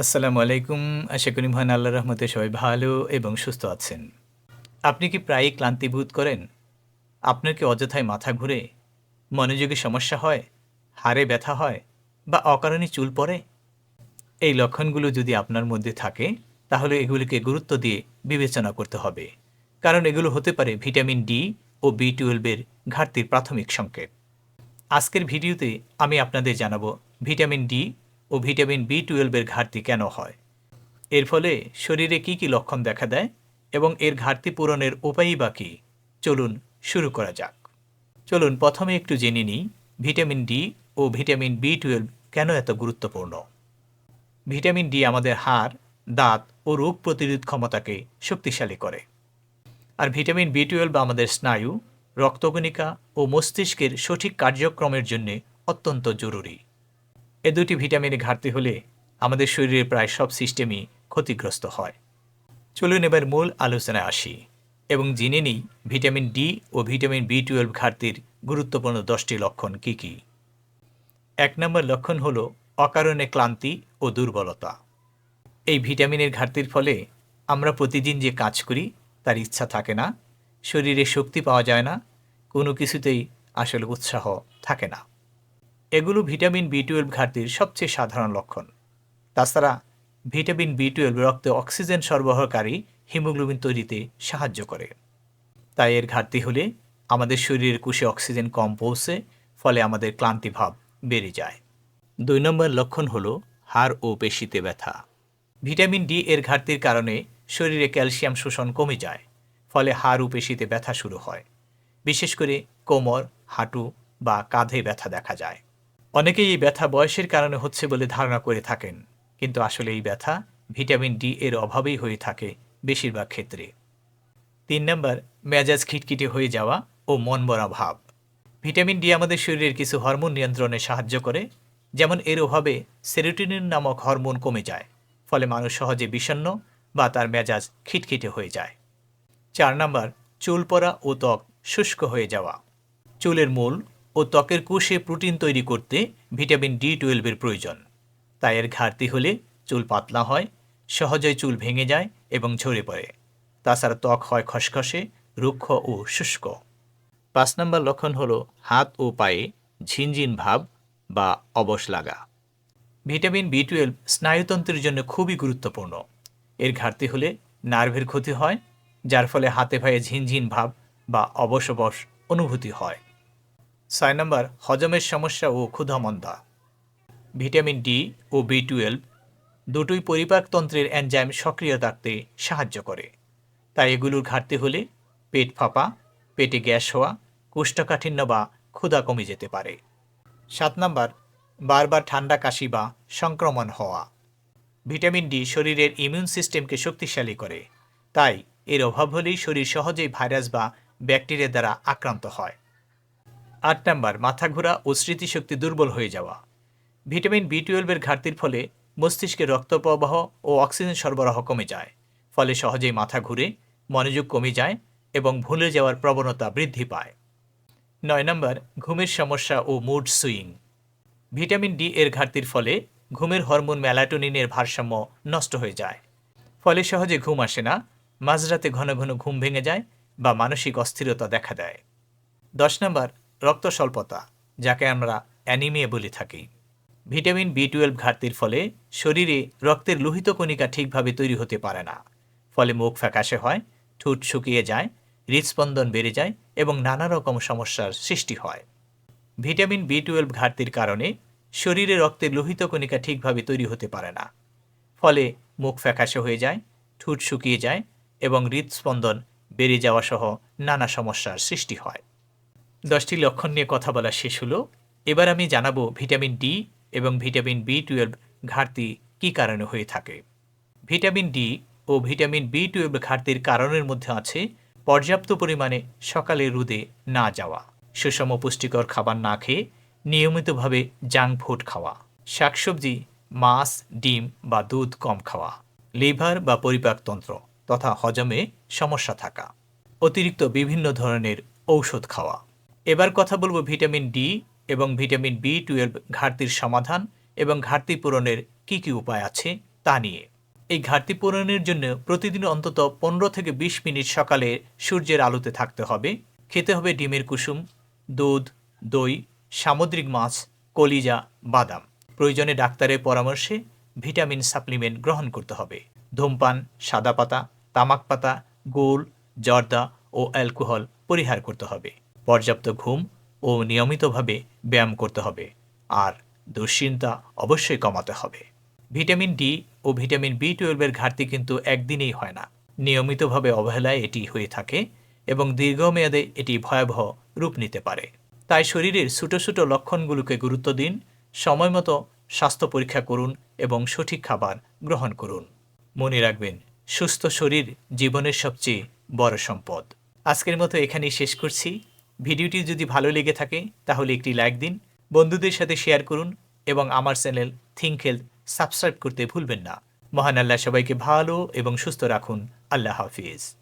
আসসালামু আলাইকুম। আশা করি মহান আল্লাহর রহমতে সবাই ভালো এবং সুস্থ আছেন। আপনি কি প্রায়ই ক্লান্তি বোধ করেন? আপনার কি অযথায় মাথা ঘুরে? মনোযোগে সমস্যা হয়? হাড়ে ব্যথা হয়? বা অকারণে চুল পড়ে? এই লক্ষণগুলো যদি আপনার মধ্যে থাকে, তাহলে এগুলিকে গুরুত্ব দিয়ে বিবেচনা করতে হবে। কারণ এগুলো হতে পারে ভিটামিন ডি ও বি12 এর ঘাটতির প্রাথমিক সংকেত। আজকের ভিডিওতে আমি আপনাদের জানাবো ভিটামিন ডি ও ভিটামিন বি12 এর ঘাটতি কেন হয়, এর ফলে শরীরে কি কি লক্ষণ দেখা দেয় এবং এর ঘাটতি পূরণের উপায়ই বা কী। চলুন শুরু করা যাক। চলুন প্রথমে একটু জেনে নিই ভিটামিন ডি ও ভিটামিন বি12 কেন এত গুরুত্বপূর্ণ। ভিটামিন ডি আমাদের হাড়, দাঁত ও রোগ প্রতিরোধ ক্ষমতাকে শক্তিশালী করে। আর ভিটামিন বি12 আমাদের স্নায়ু, রক্তকণিকা ও মস্তিষ্কের সঠিক কার্যক্রমের জন্য অত্যন্ত জরুরি। এ দুটি ভিটামিনের ঘাটতি হলে আমাদের শরীরের প্রায় সব সিস্টেমই ক্ষতিগ্রস্ত হয়। চলুন এবার মূল আলোচনায় আসি এবং জেনে নিই ভিটামিন ডি ও ভিটামিন বি12 ঘাটতির গুরুত্বপূর্ণ 10টি লক্ষণ কী কী। 1 নম্বর লক্ষণ হল অকারণে ক্লান্তি ও দুর্বলতা। এই ভিটামিনের ঘাটতির ফলে আমরা প্রতিদিন যে কাজ করি তার ইচ্ছা থাকে না, শরীরে শক্তি পাওয়া যায় না, কোনো কিছুতেই আসলে উৎসাহ থাকে না। এগুলো ভিটামিন বি12 ঘাটতির সবচেয়ে সাধারণ লক্ষণ। তাছাড়া ভিটামিন বি12 রক্তে অক্সিজেন সরবরাহকারী হিমোগ্লোবিন তৈরিতে সাহায্য করে। তাই এর ঘাটতি হলে আমাদের শরীরের কোষে অক্সিজেন কম পৌঁছে, ফলে আমাদের ক্লান্তিভাব বেড়ে যায়। 2 নম্বর লক্ষণ হল হাড় ও পেশিতে ব্যথা। ভিটামিন ডি এর ঘাটতির কারণে শরীরে ক্যালসিয়াম শোষণ কমে যায়, ফলে হাড় ও পেশিতে ব্যথা শুরু হয়। বিশেষ করে কোমর, হাঁটু বা কাঁধে ব্যথা দেখা যায়। অনেকেই এই ব্যথা বয়সের কারণে হচ্ছে বলে ধারণা করে থাকেন, কিন্তু আসলে এই ব্যথা ভিটামিন ডি এর অভাবেই হয়ে থাকে বেশিরভাগ ক্ষেত্রে। 3 নম্বর, মেজাজ খিটখিটে হয়ে যাওয়া ও মনমরা ভাব। ভিটামিন ডি আমাদের শরীরের কিছু হরমোন নিয়ন্ত্রণে সাহায্য করে, যেমন এর অভাবে সেরোটোনিন নামক হরমোন কমে যায়, ফলে মানুষ সহজে বিষণ্ণ বা তার মেজাজ খিটখিটে হয়ে যায়। 4 নম্বর, চুল পড়া ও ত্বক শুষ্ক হয়ে যাওয়া। চুলের মূল ও ত্বকের কোষে প্রোটিন তৈরি করতে ভিটামিন ডি12 এর প্রয়োজন। তাই এর ঘাটতি হলে চুল পাতলা হয়, সহজেই চুল ভেঙে যায় এবং ঝরে পড়ে। তাছাড়া ত্বক হয় খসখসে, রুক্ষ ও শুষ্ক। 5 নম্বর লক্ষণ হল হাত ও পায়ে ঝিনঝিন ভাব বা অবশ লাগা। ভিটামিন বি12 স্নায়ুতন্ত্রের জন্য খুবই গুরুত্বপূর্ণ। এর ঘাটতি হলে নার্ভের ক্ষতি হয়, যার ফলে হাতে পায়ে ঝিনঝিন ভাব বা অবশ অবশ অনুভূতি হয়। 6 নম্বর, হজমের সমস্যা ও ক্ষুধামন্দা। ভিটামিন ডি ও বি12 দুটোই পরিপাকতন্ত্রের এনজাইম সক্রিয় রাখতে সাহায্য করে। তাই এগুলোর ঘাটতি হলে পেট ফাঁপা, পেটে গ্যাস হওয়া, কোষ্ঠকাঠিন্য বা ক্ষুধা কমে যেতে পারে। 7 নম্বর, বারবার ঠান্ডা কাশি বা সংক্রমণ হওয়া। ভিটামিন ডি শরীরের ইমিউন সিস্টেমকে শক্তিশালী করে, তাই এর অভাব হলেই শরীর সহজেই ভাইরাস বা ব্যাকটেরিয়া দ্বারা আক্রান্ত হয়। 8 নম্বর, মাথা ঘোরা ও স্মৃতিশক্তি দুর্বল হয়ে যাওয়া। ভিটামিন বি12 এর ঘাটতির ফলে মস্তিষ্কে রক্ত প্রবাহ ও অক্সিজেন সরবরাহ কমে যায়, ফলে সহজেই মাথা ঘুরে, মনোযোগ কমে যায় এবং ভুলে যাওয়ার প্রবণতা বৃদ্ধি পায়। 9 নম্বর, ঘুমের সমস্যা ও মুড সুইং। ভিটামিন ডি এর ঘাটতির ফলে ঘুমের হরমোন মেলাটোনিনের ভারসাম্য নষ্ট হয়ে যায়, ফলে সহজে ঘুম আসে না, মাঝরাতে ঘন ঘন ঘুম ভেঙে যায় বা মানসিক অস্থিরতা দেখা দেয়। 10 নম্বর, রক্ত স্বল্পতা, যাকে আমরা অ্যানিমিয়া বলে থাকি। ভিটামিন বি12 ঘাটতির ফলে শরীরে রক্তের লোহিত কণিকা ঠিকভাবে তৈরি হতে পারে না, ফলে মুখ ফ্যাকাশে হয়, ঠোঁট শুকিয়ে যায়, হৃদস্পন্দন বেড়ে যায় এবং নানা রকম সমস্যার সৃষ্টি হয়। ভিটামিন বি12 ঘাটতির কারণে শরীরে রক্তের লোহিত কণিকা ঠিকভাবে তৈরি হতে পারে না, ফলে মুখ ফ্যাকাশে হয়ে যায়, ঠোঁট শুকিয়ে যায় এবং হৃদস্পন্দন বেড়ে যাওয়া সহ নানা সমস্যার সৃষ্টি হয়। 10টি লক্ষণ নিয়ে কথা বলা শেষ হলো। এবার আমি জানাবো ভিটামিন ডি এবং ভিটামিন বি12 ঘাটতি কী কারণে হয়ে থাকে। ভিটামিন ডি ও ভিটামিন বি12 ঘাটতির কারণের মধ্যে আছে পর্যাপ্ত পরিমাণে সকালে রোদে না যাওয়া, সুষম পুষ্টিকর খাবার না খেয়ে নিয়মিতভাবে জাঙ্ক ফুড খাওয়া, শাকসবজি, মাছ, ডিম বা দুধ কম খাওয়া, লিভার বা পরিপাকতন্ত্র তথা হজমে সমস্যা থাকা, অতিরিক্ত বিভিন্ন ধরনের ঔষধ খাওয়া। এবার কথা বলবো ভিটামিন ডি এবং ভিটামিন বি12 ঘাটতির সমাধান এবং ঘাটতি পূরণের কী কী উপায় আছে তা নিয়ে। এই ঘাটতি পূরণের জন্য প্রতিদিন অন্তত 15 থেকে 20 মিনিট সকালে সূর্যের আলোতে থাকতে হবে। খেতে হবে ডিমের কুসুম, দুধ, দই, সামুদ্রিক মাছ, কলিজা, বাদাম। প্রয়োজনে ডাক্তারের পরামর্শে ভিটামিন সাপ্লিমেন্ট গ্রহণ করতে হবে। ধূমপান, সাদা পাতা, তামাক পাতা, গুল, জর্দা ও অ্যালকোহল পরিহার করতে হবে। পর্যাপ্ত ঘুম ও নিয়মিতভাবে ব্যায়াম করতে হবে। আর দুশ্চিন্তা অবশ্যই কমাতে হবে। ভিটামিন ডি ও ভিটামিন বি12 এর ঘাটতি কিন্তু একদিনেই হয় না। নিয়মিতভাবে অবহেলায় এটি হয়ে থাকে এবং দীর্ঘমেয়াদে এটি ভয়াবহ রূপ নিতে পারে। তাই শরীরের ছোট ছোট লক্ষণগুলোকে গুরুত্ব দিন, সময়মতো স্বাস্থ্য পরীক্ষা করুন এবং সঠিক খাবার গ্রহণ করুন। মনে রাখবেন, সুস্থ শরীর জীবনের সবচেয়ে বড় সম্পদ। আজকের মতো এখানেই শেষ করছি। ভিডিওটি যদি ভালো লেগে থাকে তাহলে একটি লাইক দিন, বন্ধুদের সাথে শেয়ার করুন এবং আমার চ্যানেল থিঙ্ক হেলথ সাবস্ক্রাইব করতে ভুলবেন না। মহান আল্লাহ সবাইকে ভালো এবং সুস্থ রাখুন। আল্লাহ হাফিজ।